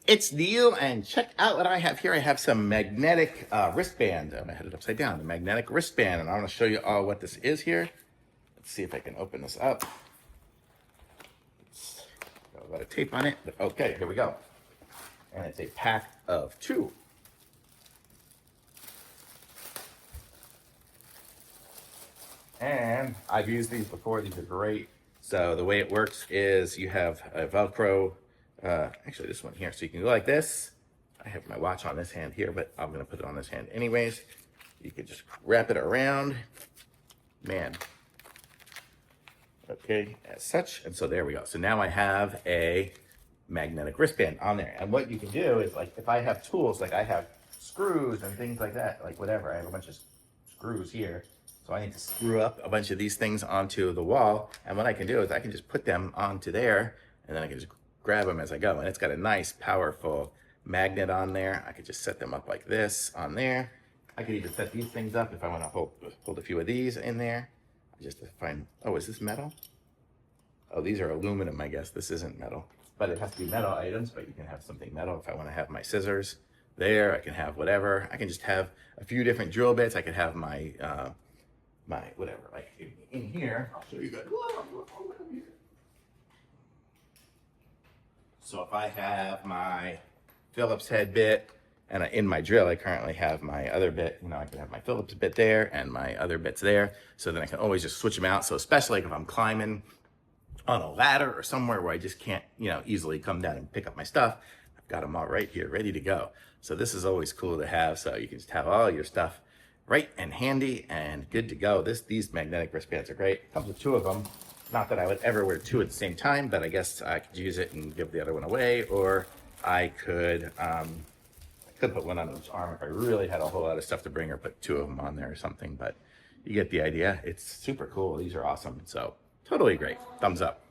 It's Neil, and check out what I have here. I have some magnetic wristband. I'm gonna head it upside down. The magnetic wristband, and I want to show you all what this is here. Let's see if I can open this up. Got a lot of tape on it, but okay, here we go. And it's a pack of 2. And I've used these before. These are great. So the way it works is you have a Velcro. Actually, this one here. So you can go like this. I have my watch on this hand here, but I'm going to put it on this hand anyways. You can just wrap it around. Man. Okay, as such. And so there we go. So now I have a magnetic wristband on there. And what you can do is, like, if I have tools, like I have screws and things like that, like whatever. I have a bunch of screws here. So I need to screw up a bunch of these things onto the wall. And what I can do is I can just put them onto there, and then I can just grab them as I go. And it's got a nice, powerful magnet on there. I could just set them up like this on there. I could even set these things up if I want to hold a few of these in there. Just to find, oh, is this metal? Oh, these are aluminum, I guess. This isn't metal. But it has to be metal items, but you can have something metal. If I want to have my scissors there, I can have whatever. I can just have a few different drill bits. I could have my whatever, like in here. I'll show you guys. So if I have my Phillips head bit, and in my drill, I currently have my other bit, you know, I can have my Phillips bit there and my other bits there. So then I can always just switch them out. So especially like if I'm climbing on a ladder or somewhere where I just can't, you know, easily come down and pick up my stuff, I've got them all right here, ready to go. So this is always cool to have. So you can just have all your stuff right and handy and good to go. These magnetic wristbands are great. Comes with 2 of them. Not that I would ever wear 2 at the same time, but I guess I could use it and give the other one away, or I could put one on each arm if I really had a whole lot of stuff to bring, or put 2 of them on there or something. But you get the idea. It's super cool. These are awesome. So totally great. Thumbs up.